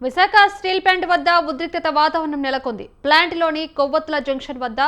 Visakha steel plant వద్ద ఉద్రిక్తత వాతావరణం నెలకొంది. ప్లాంట్లోని కొవ్వొత్తుల జంక్షన్ వద్ద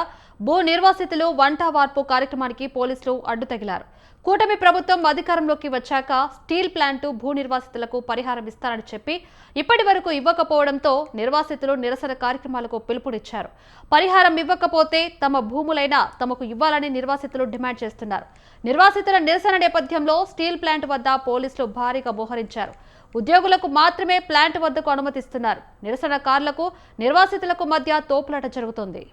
భూ నిర్వాసితులు వంట వార్పు కార్యక్రమానికి పోలీసులు అడ్డు తగిలారు. కూటమి ప్రభుత్వం అధికారంలోకి వచ్చాక స్టీల్ ప్లాంట్ భూ నిర్వాసితులకు పరిహారం ఇస్తారని చెప్పి ఇప్పటి వరకు ఇవ్వకపోవడంతో నిర్వాసితులు నిరసన కార్యక్రమాలకు పిలుపునిచ్చారు. పరిహారం ఇవ్వకపోతే తమ భూములైనా తమకు ఇవ్వాలని నిర్వాసితులు డిమాండ్ చేస్తున్నారు. నిర్వాసితుల నిరసన నేపథ్యంలో స్టీల్ ప్లాంట్ వద్ద పోలీసులు భారీగా మోహరించారు. ఉద్యోగులకు మాత్రమే ప్లాంట్ వద్దకు అనుమతిస్తున్నారు. నిరసనకారులకు నిర్వాసితులకు మధ్య తోపులాట జరుగుతోంది.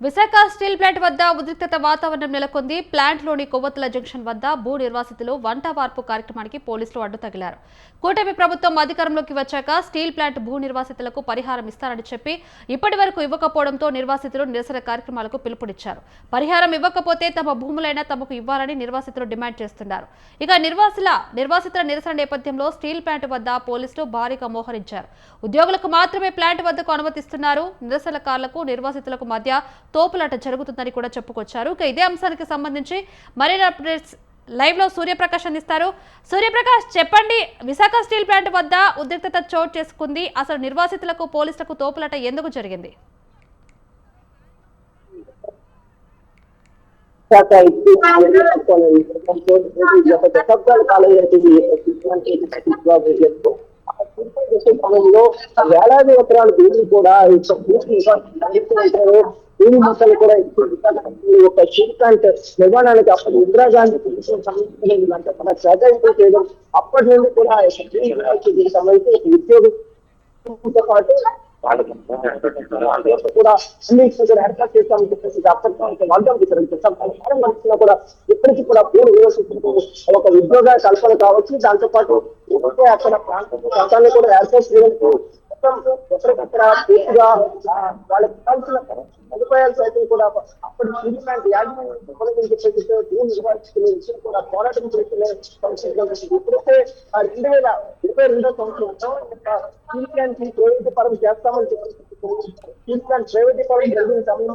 విశాఖ స్టీల్ ప్లాంట్ వద్ద ఉద్రిక్తత వాతావరణం నెలకొంది. ప్లాంట్లోని కొవ్వొత్తుల జంక్షన్ వద్ద భూ నిర్వాసితులు వంట వార్పు కార్యక్రమానికి పోలీసులు అడ్డు తగిలారు. కూటమి ప్రభుత్వం అధికారంలోకి వచ్చాక స్టీల్ ప్లాంట్ భూ నిర్వాసితులకు పరిహారం ఇస్తారని చెప్పి ఇప్పటి వరకు ఇవ్వకపోవడంతో నిర్వాసితులు నిరసన కార్యక్రమాలకు పిలుపునిచ్చారు. పరిహారం ఇవ్వకపోతే తమ భూములైనా తమకు ఇవ్వాలని నిర్వాసితులు డిమాండ్ చేస్తున్నారు. ఇక నిర్వాసితుల నిరసన నేపథ్యంలో స్టీల్ ప్లాంట్ వద్ద పోలీసులు భారీగా మోహరించారు. ఉద్యోగులకు మాత్రమే ప్లాంట్ వద్దకు అనుమతిస్తున్నారు. నిరసనకారులకు నిర్వాసితులకు మధ్య తోపులాట జరుగుతుందని కూడా చెప్పుకొచ్చారు. ఇక ఇదే అంశానికి సంబంధించి మరిన్ని అప్డేట్స్ లైవ్ లో సూర్యప్రకాష్ అందిస్తారు. సూర్యప్రకాష్, చెప్పండి, విశాఖ స్టీల్ ప్లాంట్ వద్ద ఉద్రిక్తత చోటు చేసుకుంది. అసలు నిర్వాసితులకు పోలీసులకు తోపులాట ఎందుకు జరిగింది? వేలాది ఎకరాల భూమి కూడా భూమి మొత్తాలు కూడా ఒక స్టీల్ ప్లాంట్ నిర్మాణానికి అప్పటి ఇందిరాగాంధీ సంబంధించినంటే మన కేటాయింపు చేయడం అప్పటి నుండి కూడా దీనికి సంబంధించి ఉద్యోగంతో పాటు కూడా అన్ని ఏర్పాటు చేస్తామని చెప్పేసి అప్పటి కూడా ఇప్పటికీ కూడా భూమి నివసిస్తూ ఒక ఉద్యోగ కల్పన కావచ్చు. దాంతో పాటు అక్కడ ప్రాంతాన్ని కూడా ఏర్పాటు చేయడానికి ఎక్కడికక్కడ పూర్తిగా వాళ్ళకి కావాల్సిన సదుపాయాలు సైతం కూడా అప్పటి స్టీల్ ప్లాంట్ యాజమాన్యం చెప్పేసి భూ నిర్వాసితుల విషయం కూడా పోరాటం చేస్తున్న ఇప్పుడైతే 2022 సంవత్సరంలో స్టీల్ ప్లాంట్ ప్రైవేట్ పరం చేస్తామని చెప్పేసి స్టీల్ ప్లాంట్ ప్రైవేటీకరణ జరిగిన సమయంలో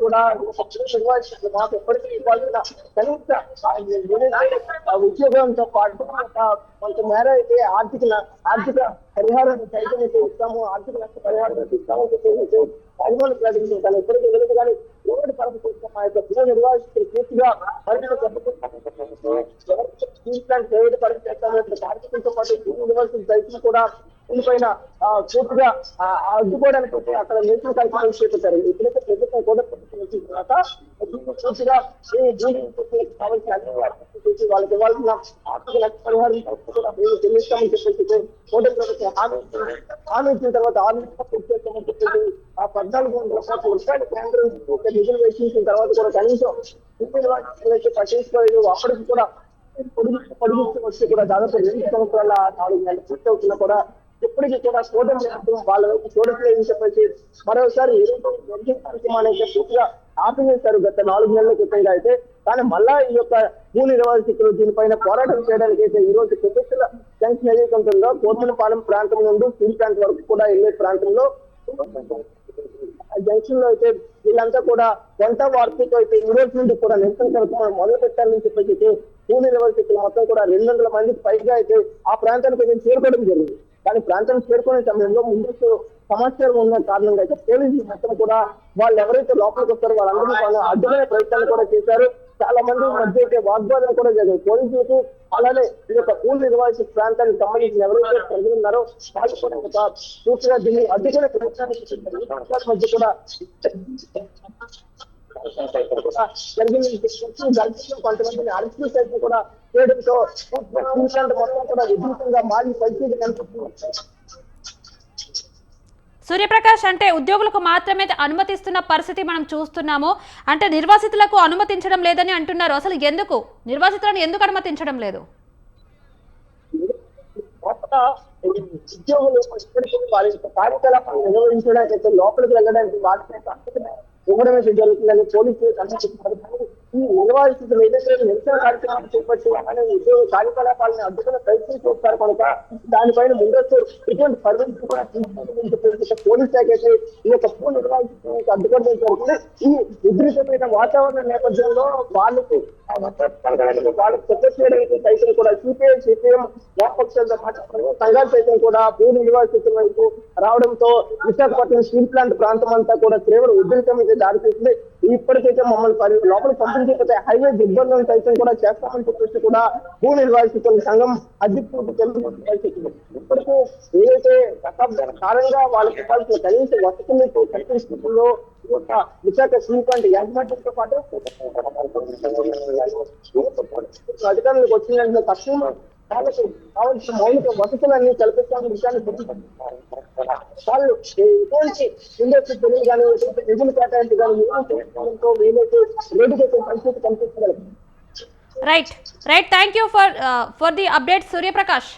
కూడా మాకు ఎప్పటికీ ఇవ్వాల్సిన కనీస ఉద్యోగంతో పాటు కొంత మేర అయితే ఆర్థిక పరిహారం సైతం అయితే ఇస్తాము, ఆర్థిక నష్ట పరిహారం ఇస్తామని చెప్పేసి అభిమానులు ప్రకటించారు. కానీ ఎప్పటికీ వెళ్ళదు. కానీ ఎవరి పరపు కోసం ఆ యొక్క భూ నిర్వాసితులు పూర్తిగా పరిధిలో స్టీల్ ప్లాంట్ ప్రైవేట్ పరం చేస్తామని కార్మికులతో పాటు భూ నిర్వాసితులు సైతం కూడా దీనిపైన పూర్తిగా అడ్డుకోవడానికి అక్కడ నిరసన కార్యక్రమాలు చేపట్టారు. ఇప్పుడైతే ప్రభుత్వం కూడా వచ్చిన తర్వాత పూర్తిగా కావాల్సిన వాళ్ళకి ఇవ్వాల్సిన ఆర్థిక నష్ట పరిహారం కూడా మేము చెల్లిస్తామని చెప్పేసి కూటమి ప్రభుత్వం హామీ ఇచ్చిన తర్వాత పూర్తి చేస్తామని చెప్పేసి ఆ 14 రూపాయల కేంద్రం నిధులు వెచ్చించిన తర్వాత కూడా కనీసం పట్టించుకోలేదు. అప్పటికి కూడా పొడిగిస్తూ వచ్చి కూడా దాదాపు 2 సంవత్సరాల 4 నెలలు పూర్తి అవుతున్నా కూడా ఇప్పటికీ కూడా కూటమి ప్రభుత్వం వాళ్ళ వైపు చూడట్లేదని చెప్పేసి మరోసారి కార్యక్రమాన్ని అయితే పూర్తిగా ఆపివేశారు గత 4 నెలల క్రితంగా అయితే. కానీ మళ్ళా ఈ యొక్క భూ నిర్వాసితులు దీనిపైన పోరాటం చేయడానికి అయితే ఈ రోజు ప్రభుత్వ జంక్షన్ ఏదైతే ఉంటుందో కోర్మనపాలెం ప్రాంతం నుండి స్టీల్ ప్లాంట్ వరకు కూడా వెళ్ళే ప్రాంతంలో జంక్షన్ లో అయితే వీళ్ళంతా కూడా వంట వార్పుతో అయితే ఈ రోజు నుండి కూడా నిరసన కార్యక్రమం మొదలు పెట్టాలని చెప్పేసి పూణె యూనివర్సిటీలో మొత్తం కూడా 200 మందికి పైగా అయితే ఆ ప్రాంతానికి అయితే చేరుకోవడం జరిగింది. కానీ ప్రాంతానికి చేరుకునే సమయంలో ముందస్తు సమాచారం ఉన్న కారణంగా అయితే పోలీసులు మొత్తం కూడా వాళ్ళు ఎవరైతే లోపలికి వస్తారో వాళ్ళందరినీ వాళ్ళు అడ్డుకునే ప్రయత్నాలు కూడా చేశారు. చాలా మంది మధ్య అయితే వాగ్వాదం కూడా జరిగింది పోలీసులకు. అలానే ఈ యొక్క పూల్ యూనివర్సిటీ ప్రాంతానికి సంబంధించిన ఎవరైతే ప్రజలు ఉన్నారో వాళ్ళు కూడా ఒక పూర్తిగా దీన్ని అడ్డుకునే ప్రయత్నాలు మధ్య కూడా కొంతమందిని అరెస్టు చేసి కూడా చేయడంతో మొత్తం కూడా విద్యుత్తంగా మారి పరిస్థితి కనిపిస్తుంది. సూర్యప్రకాష్, అంటే ఉద్యోగులకు మాత్రమే అనుమతిస్తున్న పరిస్థితి మనం చూస్తున్నాము. అంటే నిర్వాసితులకు అనుమతించడం లేదని అంటున్నారు. అసలు ఎందుకు నిర్వాసితులను ఎందుకు అనుమతించడం లేదు? ఉద్యోగులు వారి యొక్క కార్యకలాపాలు నిర్వహించడానికి లోపలికి వెళ్ళడానికి వాటిని ఇవ్వడమే జరుగుతుందని పోలీసులు కనిపిస్తున్నారు. ఈ నిర్వాసితులు ఏదైతే నిరసన కార్యక్రమాలు చేపట్టి అలానే ఉద్యోగ కార్యకలాపాలను అడ్డుకునే ప్రయత్నం చేస్తారు కనుక దానిపైన ముందస్తు ఇటువంటి పర్మిషన్ కూడా తీసుకోవాలని చెప్పేసి పోలీస్ శాఖ అయితే ఈ యొక్క పూల్ నిర్వాసితులకు అడ్డుకోవడం జరుగుతుంది. ఈ ఉద్రిక్తమైన వాతావరణ నేపథ్యంలో వాళ్ళకి సపోర్ట్ చేయడానికి సైతం కూడా సిపిఐ సిపిఎం వామపక్షాలతో పాటు సంఘాలు సైతం కూడా పూల్ యూనివర్సిటీ వైపు రావడంతో విశాఖపట్నం స్టీల్ ప్లాంట్ ప్రాంతం అంతా కూడా తీవ్ర ఉద్రిక్తం అయితే దారితీస్తుంది. ఇప్పటికైతే మమ్మల్ని లోపలికి పంపించకపోతే హైవే దిగ్బంధం సైతం కూడా చేస్తామని చెప్పేసి కూడా పూల్ యూనివర్సిటీ సంఘం అధ్యక్షుడు తెలుగు ఇప్పటికీ ఏదైతే దశాబ్దాల కాలంగా వాళ్ళకి ఇవ్వాల్సిన కనీస వసతులు కల్పిస్తుందో విశాఖ స్టీల్ ప్లాంట్ యాజమాన్యంతో పాటు అధికారులకు వచ్చిన తక్షణ వాళ్ళకి కావాల్సిన మౌలిక వసతులన్నీ కల్పిస్తామని విషయాన్ని వాళ్ళు ఎటువంటి ఇండస్ట్రీ తెలుగు కానీ నిధులు కేటాయింపు కానీ వీలైతే రోడ్డుకి పరిస్థితి కనిపించగలరు. Right thank you for the update Suryaprakash.